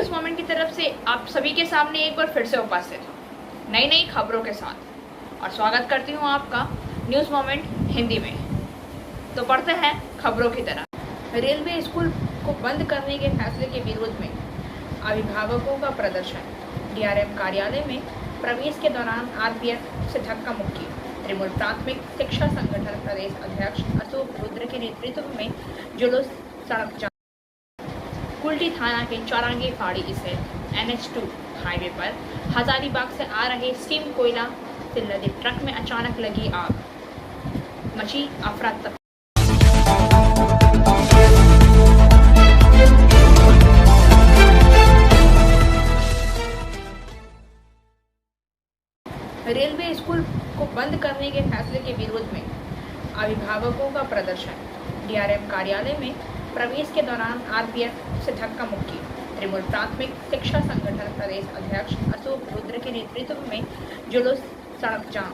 News moment की तरफ से आप सभी के सामने एक बार फिर से उपस्थित हूँ नई नई खबरों के साथ और स्वागत करती हूँ आपका न्यूज़ मोमेंट हिंदी में। तो पढ़ते हैं खबरों की तरह। रेलवे स्कूल को बंद करने के फैसले के विरोध में अभिभावकों का प्रदर्शन। डीआरएम कार्यालय में प्रवेश के दौरान आरपीएफ से धक्का मुक्की। त्रिमूल प्राथमिक शिक्षा संगठन प्रदेश अध्यक्ष अशोक रुद्र के नेतृत्व में जुलूस सड़क जाम। कुल्टी थाना के चौरांगी फाड़ी स्थित NH2 हाईवे पर हजारीबाग से आ रहे स्टीम कोयला से लदे ट्रक में अचानक लगी आग, मची अफरा तफरी। रेलवे स्कूल को बंद करने के फैसले के विरोध में अभिभावकों का प्रदर्शन। डीआरएम कार्यालय में प्रवेश के दौरान आरपीएफ से धक्का मुक्की। त्रिमूल प्राथमिक शिक्षा संगठन प्रदेश अध्यक्ष अशोक रुद्र के नेतृत्व में जुलूस सड़क जाम।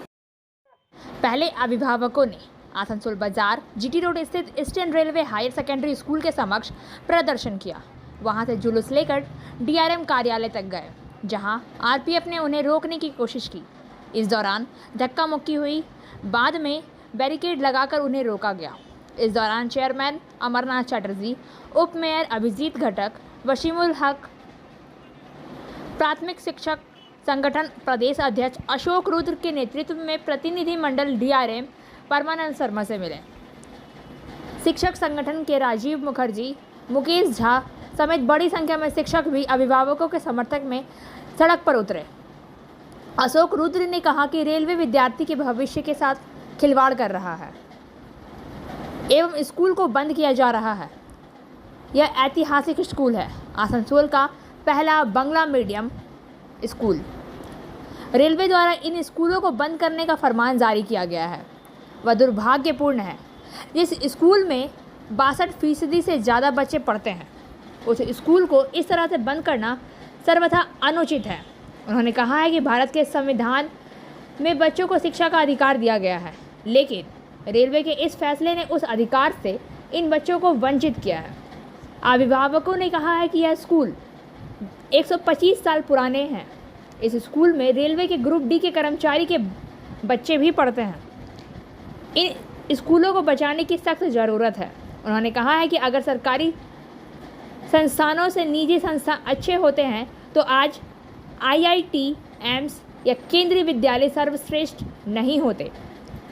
पहले अभिभावकों ने आसनसोल बाजार जीटी रोड स्थित Eastern Railway higher secondary school के समक्ष प्रदर्शन किया। वहां से जुलूस लेकर डीआरएम कार्यालय तक गए, जहां आरपीएफ ने उन्हें रोकने की कोशिश की। इस दौरान धक्का मुक्की हुई। बाद में बैरिकेड लगाकर उन्हें रोका गया। इस दौरान चेयरमैन अमरनाथ चटर्जी, उप मेयर अभिजीत घटक, वसीमुल हक, प्राथमिक शिक्षक संगठन प्रदेश अध्यक्ष अशोक रुद्र के नेतृत्व में प्रतिनिधि मंडल डीआरएम परमानंद शर्मा से मिले। शिक्षक संगठन के राजीव मुखर्जी, मुकेश झा समेत बड़ी संख्या में शिक्षक भी अभिभावकों के समर्थक में सड़क पर उतरे। अशोक रुद्र ने कहा कि रेलवे विद्यार्थी के भविष्य के साथ खिलवाड़ कर रहा है एवं स्कूल को बंद किया जा रहा है। यह ऐतिहासिक स्कूल है, आसनसोल का पहला बांग्ला मीडियम स्कूल। रेलवे द्वारा इन स्कूलों को बंद करने का फरमान जारी किया गया है। वह दुर्भाग्यपूर्ण है। जिस स्कूल में 62% से ज़्यादा बच्चे पढ़ते हैं, उस स्कूल को इस तरह से बंद करना सर्वथा अनुचित है। उन्होंने कहा है कि भारत के संविधान में बच्चों को शिक्षा का अधिकार दिया गया है, लेकिन रेलवे के इस फैसले ने उस अधिकार से इन बच्चों को वंचित किया है। अभिभावकों ने कहा है कि यह स्कूल 125 साल पुराने हैं। इस स्कूल में रेलवे के ग्रुप डी के कर्मचारी के बच्चे भी पढ़ते हैं। इन स्कूलों को बचाने की सख्त ज़रूरत है। उन्होंने कहा है कि अगर सरकारी संस्थानों से निजी संस्थान अच्छे होते हैं तो आज IIT, एम्स या केंद्रीय विद्यालय सर्वश्रेष्ठ नहीं होते।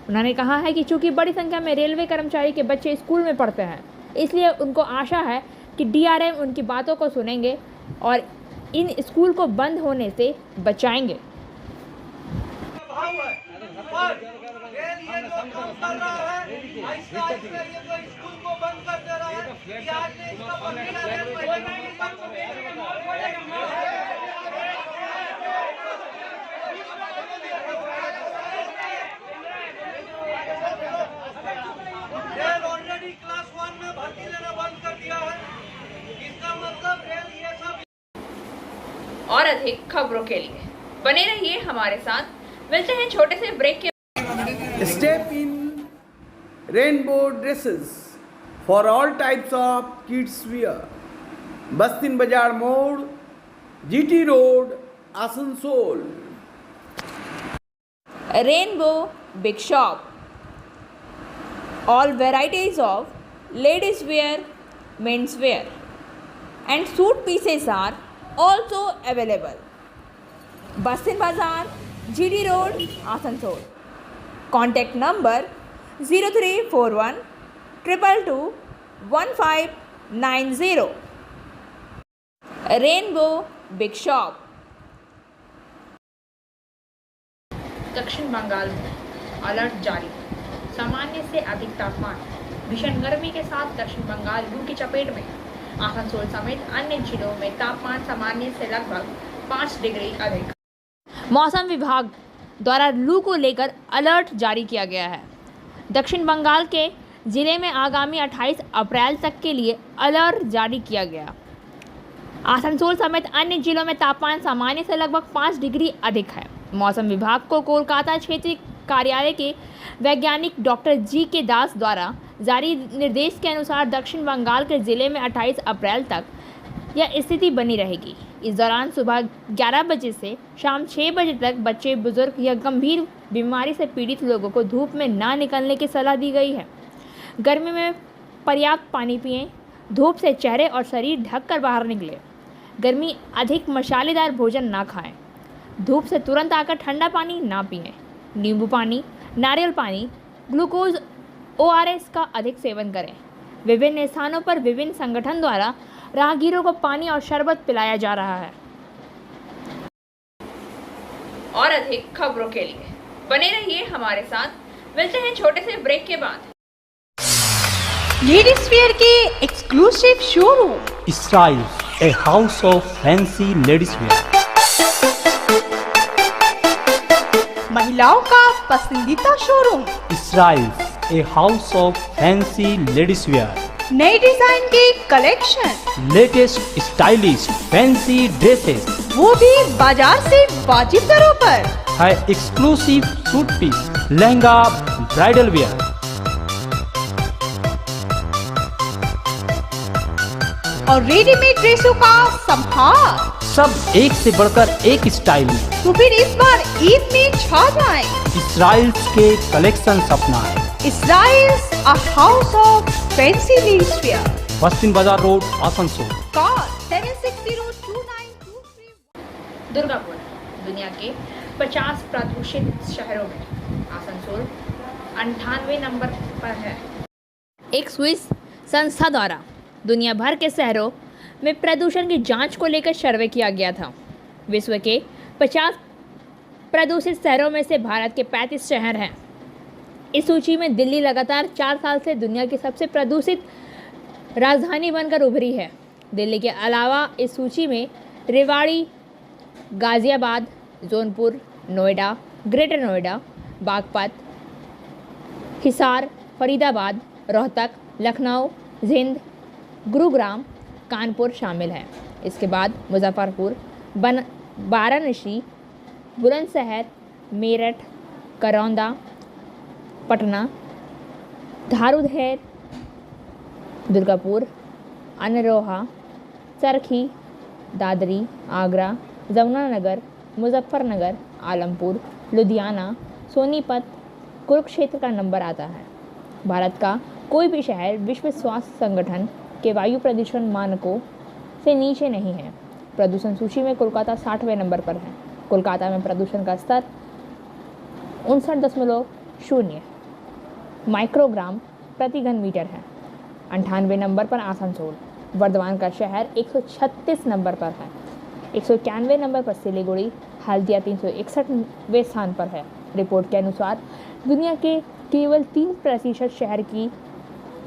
उन्होंने कहा है कि चूंकि बड़ी संख्या में रेलवे कर्मचारी के बच्चे स्कूल में पढ़ते हैं, इसलिए उनको आशा है कि डीआरएम उनकी बातों को सुनेंगे और इन स्कूल को बंद होने से बचाएंगे। क्लास 1 में भर्ती लेना बंद कर दिया है। इसका मतलब रेल ये सब। और अधिक खबरों के लिए बने रहिए हमारे साथ। मिलते हैं छोटे से ब्रेक के। Step in rainbow dresses for all types of kids wear. बस्तिन बाजार मोड़, GT road, Asansol. Rainbow big shop, all varieties of ladies wear, men's wear and suit pieces are also available. Bastin Bazaar, GD Road, Asansol. Contact number 0341 222 1590. Rainbow Big Shop. दक्षिण बंगाल में alert जारी। सामान्य से अधिक तापमान। भीषण गर्मी के साथ दक्षिण बंगाल लू की चपेट में। आसनसोल समेत अन्य जिलों में तापमान सामान्य से लगभग 5 डिग्री अधिक। मौसम विभाग द्वारा लू को लेकर अलर्ट जारी किया गया है। दक्षिण बंगाल के जिले में आगामी 28 अप्रैल तक के लिए अलर्ट जारी किया गया। आसनसोल समेत अन्य जिलों में तापमान सामान्य से लगभग 5 डिग्री अधिक है। मौसम विभाग को कोलकाता क्षेत्रीय कार्यालय के वैज्ञानिक डॉक्टर जी.के. दास द्वारा जारी निर्देश के अनुसार दक्षिण बंगाल के जिले में 28 अप्रैल तक यह स्थिति बनी रहेगी। इस दौरान सुबह 11 बजे से शाम 6 बजे तक बच्चे, बुजुर्ग या गंभीर बीमारी से पीड़ित लोगों को धूप में ना निकलने की सलाह दी गई है। गर्मी में पर्याप्त पानी पिएं, धूप से चेहरे और शरीर ढककर बाहर निकलें। गर्मी अधिक मसालेदार भोजन ना खाएं। धूप से तुरंत आकर ठंडा पानी ना पिएं। नींबू पानी, नारियल पानी, ग्लूकोज, ORS का अधिक सेवन करें। विभिन्न स्थानों पर विभिन्न संगठन द्वारा राहगीरों को पानी और शरबत पिलाया जा रहा है। और अधिक खबरों के लिए बने रहिए हमारे साथ। मिलते हैं छोटे से ब्रेक के बाद। लेडीज वेयर के exclusive showroom Styles, a house of fancy ladies wear. महिलाओं का पसंदीदा showroom, Styles, a house of fancy ladies wear. नए डिजाइन के collection, Latest stylish fancy dresses वो भी बाजार से वाजिब दरों पर। है exclusive suit piece, lehenga, bridal wear, और रेडीमेड ड्रेसों का संभार। सब एक से बढ़कर एक स्टाइल में। तो फिर इस बार ईद में छा जाएं। Styles के कलेक्शन अपना है। Styles, a house of fancy ladies wear. बस्तिन बाजार रोड, आसनसोल। Call 76029223. दुर्गापुर दुनिया के 50 प्रदूषित शहरों में आसनसोल 98वें नंबर पर है। एक स्विस संस्था द्वारा दुनिया भर के शहरों में प्रदूषण की जांच को लेकर सर्वे किया गया था। विश्व के 50 प्रदूषित शहरों में से भारत के 35 शहर हैं। इस सूची में दिल्ली लगातार 4 साल से दुनिया की सबसे प्रदूषित राजधानी बनकर उभरी है। दिल्ली के अलावा इस सूची में रेवाड़ी, गाज़ियाबाद, जौनपुर, नोएडा, ग्रेटर नोएडा, बागपत, हिसार, फरीदाबाद, रोहतक, लखनऊ, जिंद, गुरुग्राम, कानपुर शामिल हैं। इसके बाद मुजफ्फरपुर, वाराणसी, बुलंदशहर, मेरठ, करौंदा, पटना, धारूधर, दुर्गापुर, अनरोहा, चरखी, दादरी, आगरा, जमुनानगर, मुजफ्फरनगर, आलमपुर, लुधियाना, सोनीपत, कुरुक्षेत्र का नंबर आता है। भारत का कोई भी शहर विश्व स्वास्थ्य संगठन के वायु प्रदूषण मानकों से नीचे नहीं है। प्रदूषण सूची में कोलकाता 60वें नंबर पर है। कोलकाता में प्रदूषण का स्तर 59.0 माइक्रोग्राम प्रति घन मीटर है। 98वें नंबर पर आसनसोल। वर्धमान का शहर 136 नंबर पर है। 191वें नंबर पर सिलीगुड़ी, हल्दिया 361वें स्थान पर है। रिपोर्ट के अनुसार दुनिया के केवल 3% शहर की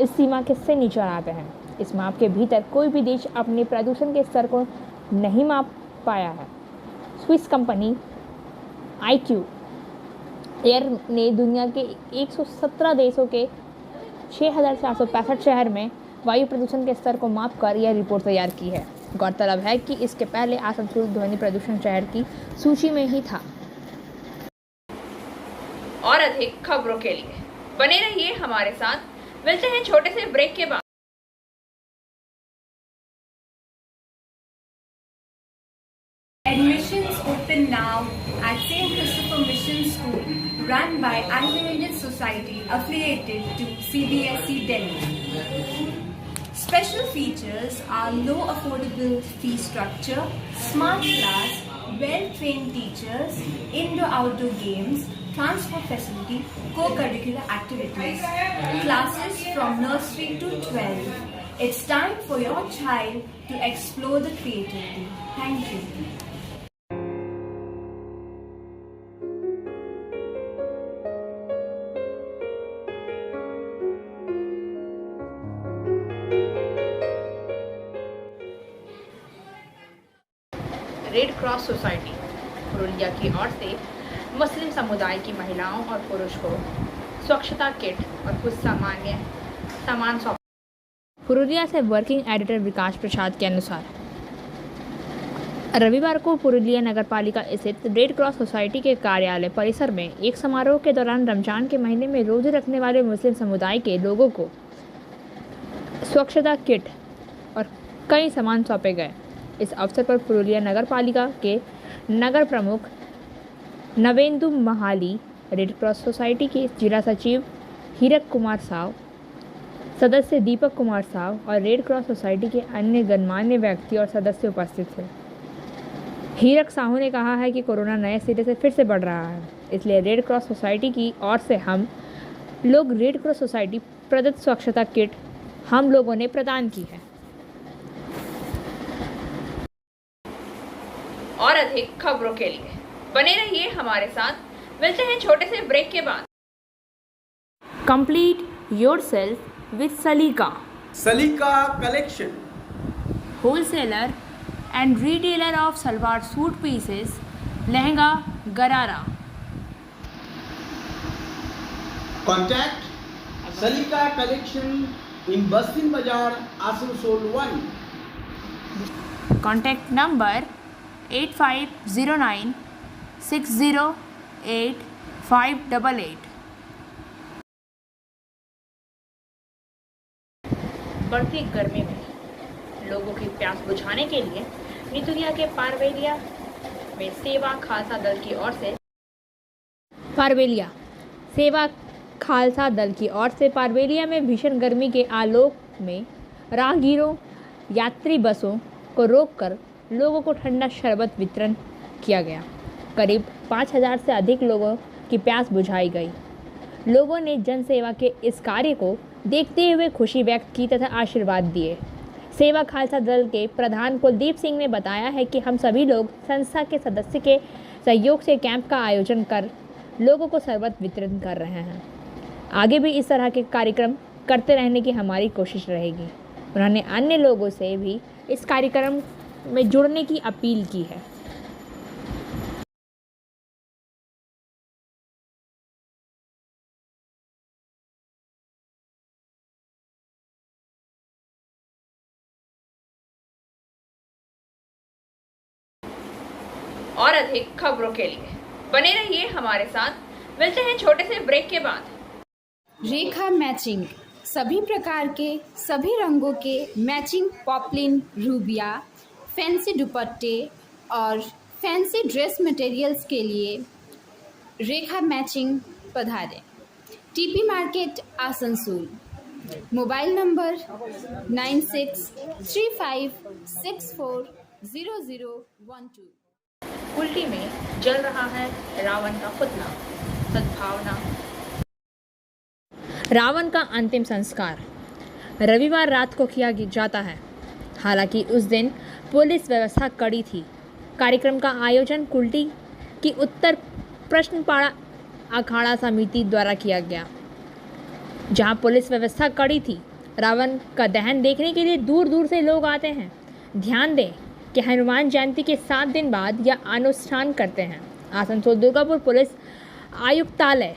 इस सीमा के से नीचे आते हैं। इस माप के भीतर कोई भी देश अपने प्रदूषण के स्तर को नहीं माप पाया है। स्विस कंपनी IQ एयर ने दुनिया के 117 देशों के 6,465 शहर में वायु प्रदूषण के स्तर को मापकर यह रिपोर्ट तैयार की है। गौरतलब है कि इसके पहले आसनसोल ध्वनि प्रदूषण शहर की सूची में ही था। और अधिक खबरों के लिए बने रहिए हमारे साथ। मिलते हैं छोटे से ब्रेक के बाद। Admissions open now at St. Christopher Mission School, run by Anglo-Indian Society affiliated to CBSE Delhi. Special features are low affordable fee structure, smart class, well-trained teachers, indoor-outdoor games, transport facility, co-curricular activities, classes from nursery to 12. It's time for your child to explore the creativity. Thank you. Red cross society Purulia की ओर से मुस्लिम समुदाय की महिलाओं और पुरुष को स्वच्छता kit और कुछ सामान सौंपा। पुरुलिया से वर्किंग एडिटर विकास प्रसाद के अनुसार रविवार को पुरुलिया नगरपालिका स्थित रेड क्रॉस सोसाइटी के कार्यालय परिसर में एक समारोह के दौरान रमजान के महीने में रोजे रखने वाले मुस्लिम समुदाय के लोगों को स्वच्छता किट और कई सामान सौंपे गए। इस अवसर पर पुरुलिया नगर पालिका के नगर प्रमुख Navendu Mahali, red cross society के जिला सचिव हीरक कुमार साव, सदस्य दीपक कुमार साव और रेड क्रॉस सोसाइटी के अन्य गणमान्य व्यक्ति और सदस्य उपस्थित थे। हीरक साहू ने कहा है कि कोरोना नए सिरे से फिर से बढ़ रहा है, इसलिए रेड क्रॉस सोसाइटी की ओर से हम लोग रेड क्रॉस सोसाइटी प्रदत्त स्वच्छता किट हम लोगों ने प्रदान की है। और अधिक खबरों के लिए बने रहिए हमारे साथ। मिलते हैं छोटे से ब्रेक के बाद। कंप्लीट योरसेल्फ विद सलीका। सलीका collection, wholesaler and retailer of salwar suit pieces, lehenga, गरारा। कॉन्टैक्ट सलीका कलेक्शन इन बस्तिन बाजार, आसनसोल 1। Contact number 8509 608 588। बढ़ती गर्मी में लोगों की प्यास बुझाने के लिए नितुरिया के पारवेलिया में सेवा खालसा दल की ओर से पारवेलिया में भीषण गर्मी के आलोक में राहगीरों, यात्री बसों को रोककर लोगों को ठंडा शरबत वितरण किया गया। करीब 5000 से अधिक लोगों की प्यास बुझाई गई। लोगों ने जन सेवा के इस कार्य को देखते हुए खुशी व्यक्त की तथा आशीर्वाद दिए। सेवा खालसा दल के प्रधान कुलदीप सिंह ने बताया है कि हम सभी लोग संस्था के सदस्य के सहयोग से कैंप का आयोजन कर लोगों को शरबत वितरण कर रहे हैं। आगे भी इस तरह के कार्यक्रम करते रहने की हमारी कोशिश रहेगी। उन्होंने अन्य लोगों से भी इस कार्यक्रम में जुड़ने की अपील की है। और अधिक खबरों के लिए बने रहिए हमारे साथ। मिलते हैं छोटे से ब्रेक के बाद। रेखा मैचिंग, सभी प्रकार के सभी रंगों के मैचिंग पॉपलिन, रूबिया, फैंसी दुपट्टे और फैंसी ड्रेस मटेरियल्स के लिए रेखा मैचिंग पधारें। TP market, Asansol. Mobile number 9635640012। Kulti में जल रहा है रावण का पुतला, सद्भावना। रावण का अंतिम संस्कार रविवार रात को किया जाता है। हालांकि उस दिन पुलिस व्यवस्था कड़ी थी। कार्यक्रम का आयोजन कुल्टी की उत्तर प्रश्नपाड़ा अखाड़ा समिति द्वारा किया गया, जहां पुलिस व्यवस्था कड़ी थी। रावण का दहन देखने के लिए दूर दूर से लोग आते हैं। ध्यान दें कि हनुमान जयंती के 7 दिन बाद यह अनुष्ठान करते हैं। आसनसोल दुर्गापुर पुलिस आयुक्तालय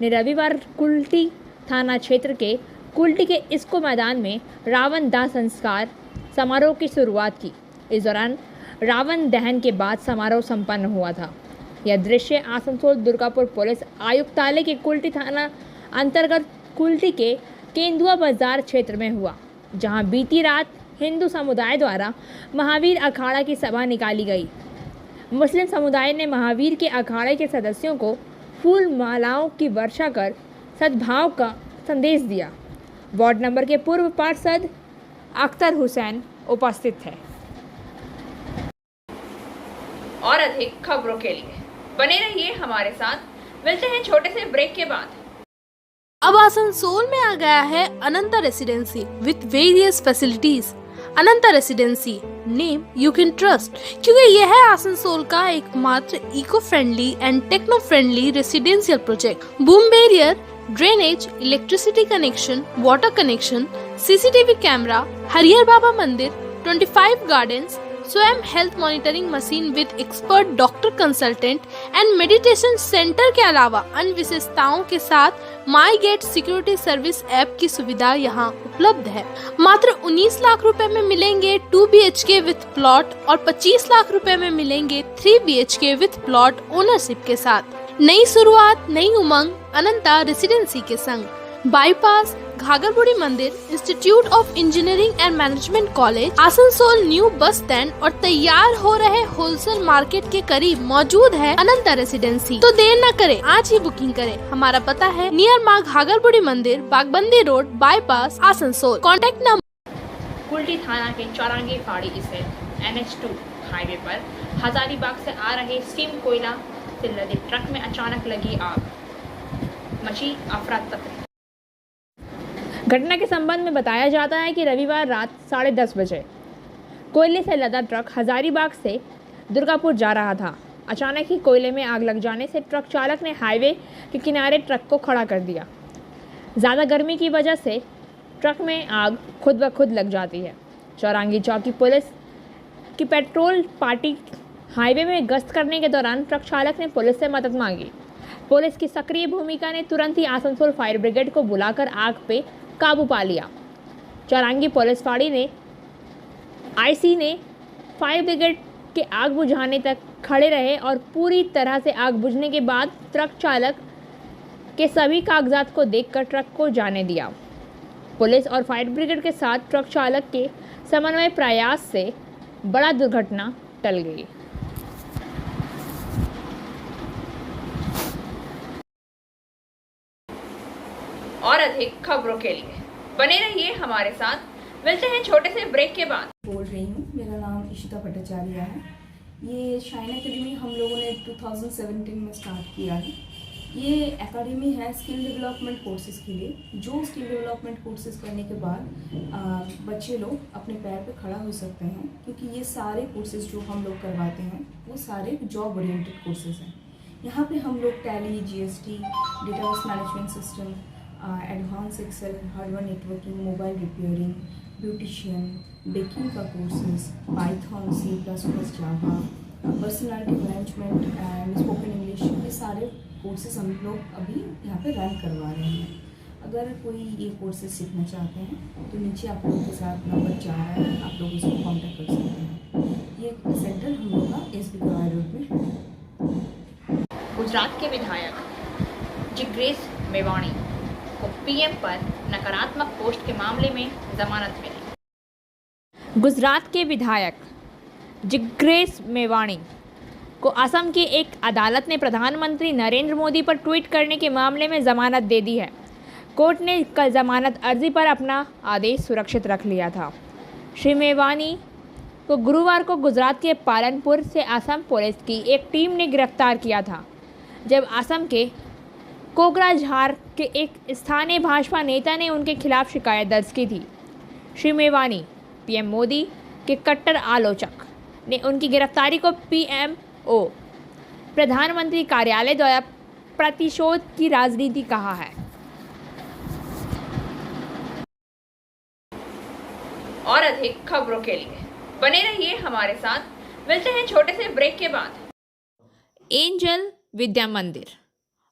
ने रविवार कुल्टी थाना क्षेत्र के कुल्टी के इस्को मैदान में रावण दाह संस्कार समारोह की शुरुआत की। इस दौरान रावण दहन के बाद समारोह संपन्न हुआ था। यह दृश्य आसनसोल दुर्गापुर पुलिस आयुक्तालय के कुल्टी थाना अंतर्गत कुल्टी के केंदुआ बाजार क्षेत्र में हुआ, जहां बीती रात हिंदू समुदाय द्वारा महावीर अखाड़ा की सभा निकाली गई। मुस्लिम समुदाय ने महावीर के अखाड़े के सदस्यों को फूल मालाओं की वर्षा कर सद्भाव का संदेश दिया। वार्ड नंबर के पूर्व पार्षद अख्तर हुसैन उपस्थित थे। और अधिक खबरों के लिए बने रहिए हमारे साथ। मिलते हैं छोटे से ब्रेक के बाद। अब आसनसोल में आ गया है Ananta residency with various facilities. Ananta residency, name you can trust, क्योंकि यह है आसनसोल का एकमात्र eco friendly and techno friendly residential project. Boom barrier, drainage, electricity connection, water connection, CCTV camera, Harihar Baba Mandir, 25 gardens, स्वयं health monitoring machine with expert doctor consultant and meditation centre के अलावा अन्य विशेषताओं के साथ my gate security service app की सुविधा यहाँ उपलब्ध है। मात्र 19 लाख रुपए में मिलेंगे 2 BHK विथ प्लॉट और 25 लाख रुपए में मिलेंगे 3 BHK विथ प्लॉट ओनरशिप के साथ। नई शुरुआत, नई उमंग अनंता रेसिडेंसी के संग। बाईपास घाघरबुड़ी मंदिर, institute of engineering and management college, Asansol new bus stand और तैयार हो रहे होलसेल मार्केट के करीब मौजूद है अनंता रेसिडेंसी। तो देर न करें, आज ही बुकिंग करें। हमारा पता है near Maa Ghagharburi Mandir, Bagbandi road, bypass, Asansol. Contact number. Kulti थाना के चौरांगी फाड़ी स्थित NH2 हाईवे पर हजारीबाग से आ रहे स्टीम कोयला से लदे ट्रक में अचानक लगी आग, मची अफरा तफरी। घटना के संबंध में बताया जाता है कि रविवार रात 10:30 बजे कोयले से लदा ट्रक हजारीबाग से दुर्गापुर जा रहा था। अचानक ही कोयले में आग लग जाने से ट्रक चालक ने हाईवे के किनारे ट्रक को खड़ा कर दिया। ज़्यादा गर्मी की वजह से ट्रक में आग खुद ब खुद लग जाती है। चौरांगी चौकी पुलिस की पेट्रोल पार्टी हाईवे में गश्त करने के दौरान ट्रक चालक ने पुलिस से मदद मांगी। पुलिस की सक्रिय भूमिका ने तुरंत ही आसनसोल फायर ब्रिगेड को बुलाकर आग पे काबू पा लिया। चौरांगी पुलिस फाड़ी ने IC ने फायर ब्रिगेड के आग बुझाने तक खड़े रहे और पूरी तरह से आग बुझने के बाद ट्रक चालक के सभी कागजात को देखकर ट्रक को जाने दिया। पुलिस और फायर ब्रिगेड के साथ ट्रक चालक के समन्वय प्रयास से बड़ा दुर्घटना टल गई। और अधिक खबरों के लिए बने रहिए हमारे साथ। मिलते हैं छोटे से ब्रेक के बाद। बोल रही हूँ, मेरा नाम इशिता भट्टाचार्य है। ये शाइन एकेडमी हम लोगों ने 2017 में स्टार्ट किया है। ये एकेडमी है स्किल डेवलपमेंट कोर्सेज़ के लिए, जो स्किल डेवलपमेंट कोर्सेज़ करने के बाद बच्चे लोग अपने पैर पे खड़ा हो सकते हैं, क्योंकि ये सारे कोर्सेज़ जो हम लोग करवाते हैं वो सारे जॉब ओरिएंटेड कोर्सेज़ हैं। यहाँ पे हम लोग Tally, GST, database management system, advance Excel, hardware networking, mobile repairing, beautician, baking का courses, Python, C++, Java, personality management and spoken English, ये सारे कोर्सेज हम लोग अभी यहाँ पे रन करवा रहे हैं। अगर कोई ये कोर्सेज सीखना चाहते हैं तो नीचे आप लोगों के साथ नंबर जा रहा है, आप लोग उसको कॉन्टैक्ट कर सकते हैं। ये सेंटर हम लोग का SB गवाई रोड में है। गुजरात के विधायक जिग्नेश मेवाणी को PM पर नकारात्मक पोस्ट के मामले में जमानत मिली। गुजरात के विधायक जिग्नेश मेवाणी को असम की एक अदालत ने प्रधानमंत्री नरेंद्र मोदी पर ट्वीट करने के मामले में जमानत दे दी है। कोर्ट ने कल जमानत अर्जी पर अपना आदेश सुरक्षित रख लिया था। श्री मेवाणी को गुरुवार को गुजरात के पालनपुर से असम पुलिस की एक टीम ने गिरफ्तार किया था, जब असम के कोकराझार के एक स्थानीय भाजपा नेता ने उनके खिलाफ शिकायत दर्ज की थी। श्री मेवाणी PM मोदी के कट्टर आलोचक ने उनकी गिरफ्तारी को PMO प्रधानमंत्री कार्यालय द्वारा प्रतिशोध की राजनीति कहा है। और अधिक खबरों के लिए बने रहिए हमारे साथ। मिलते हैं छोटे से ब्रेक के बाद। एंजल विद्या मंदिर,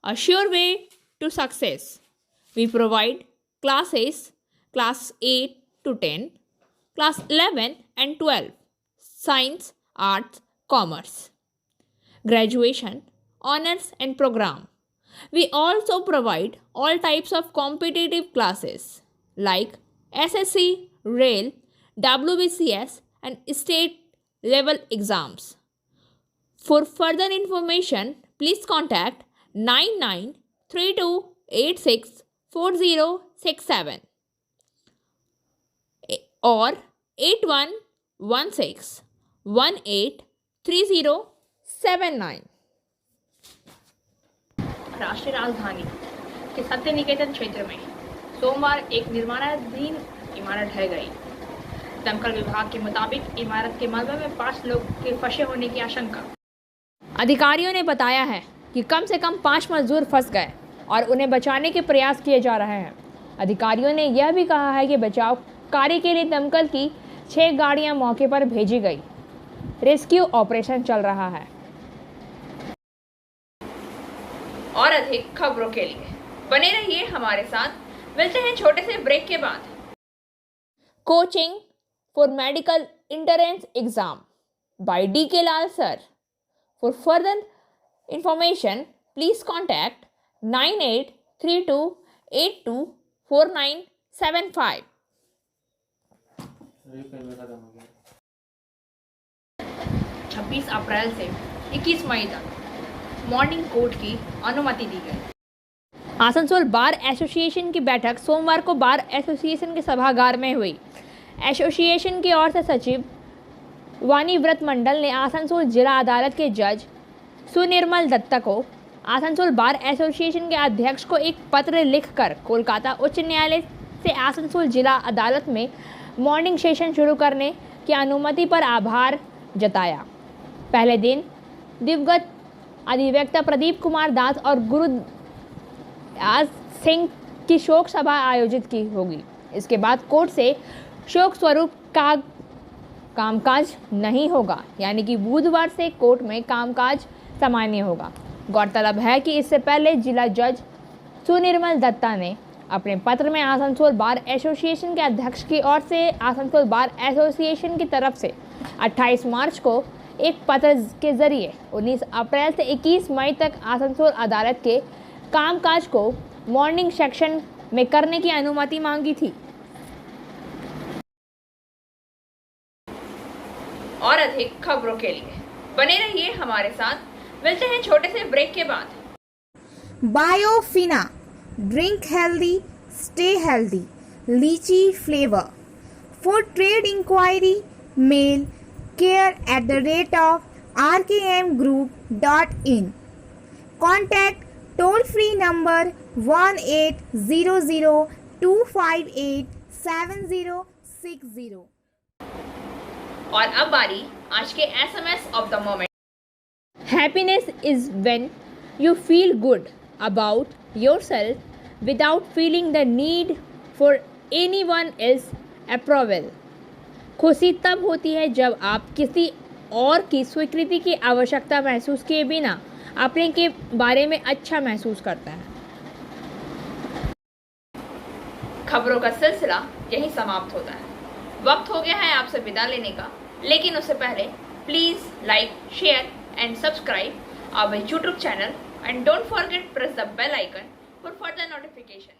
a sure way to success. We provide classes class 8 to 10, class 11 and 12, science, arts, commerce, graduation, honors and program. We also provide all types of competitive classes like SSC, Rail, WBCS and state level exams. For further information, please contact 9932864067 or 8116183079। राष्ट्रीय राजधानी के सत्य निकेतन क्षेत्र में सोमवार एक निर्माणाधीन इमारत ढह गई। दमकल विभाग के मुताबिक इमारत के मलबे में 5 लोग के फंसे होने की आशंका। अधिकारियों ने बताया है कि कम से कम 5 मजदूर फंस गए और उन्हें बचाने के प्रयास किए जा रहे हैं। अधिकारियों ने यह भी कहा है कि बचाव कार्य के लिए दमकल की 6 गाड़ियां मौके पर भेजी गई। रेस्क्यू ऑपरेशन चल रहा है। और अधिक खबरों के लिए बने रहिए हमारे साथ। मिलते हैं छोटे से ब्रेक के बाद। Coaching for medical entrance exam by DK Lal sir. For further information, please contact 98328249 75। 26 अप्रैल से 21 मई तक मॉर्निंग कोर्ट की अनुमति दी गई। आसनसोल बार एसोसिएशन की बैठक सोमवार को बार एसोसिएशन के सभागार में हुई। एसोसिएशन की ओर से सचिव वाणी व्रत मंडल ने आसनसोल जिला अदालत के जज सुनिर्मल दत्ता को आसनसोल बार एसोसिएशन के अध्यक्ष को एक पत्र लिखकर कोलकाता उच्च न्यायालय से आसनसोल जिला अदालत में मॉर्निंग सेशन शुरू करने की अनुमति पर आभार जताया। पहले दिन दिवंगत अधिवक्ता प्रदीप कुमार दास और गुरुदास सिंह की शोक सभा आयोजित की होगी। इसके बाद कोर्ट से शोक स्वरूप का कामकाज नहीं होगा, यानी कि बुधवार से कोर्ट में कामकाज सामान्य होगा। गौरतलब है कि इससे पहले जिला जज सुनिर्मल दत्ता ने अपने पत्र में आसनसोल बार एसोसिएशन के अध्यक्ष की ओर से आसनसोल बार एसोसिएशन की तरफ से 28 मार्च को एक पत्र के जरिए 19 अप्रैल से 21 मई तक आसनसोल अदालत के कामकाज को मॉर्निंग सेक्शन में करने की अनुमति मांगी थी। और अधिक खबरों के लिए बने रहिए हमारे साथ। मिलते हैं छोटे से ब्रेक के बाद। Biofina, drink healthy, stay healthy, lychee flavour. For trade inquiry mail care@rkmgroup.in। Contact toll free number 1800-258-7060। और अब बारी आज के SMS of the moment. Happiness is when you feel good about yourself without feeling the need for anyone else's approval। खुशी तब होती है जब आप किसी और की स्वीकृति की आवश्यकता महसूस किए बिना अपने के बारे में अच्छा महसूस करता है। खबरों का सिलसिला यहीं समाप्त होता है। वक्त हो गया है आपसे विदा लेने का, लेकिन उससे पहले please like, share and subscribe our YouTube channel and don't forget press the bell icon for further notification.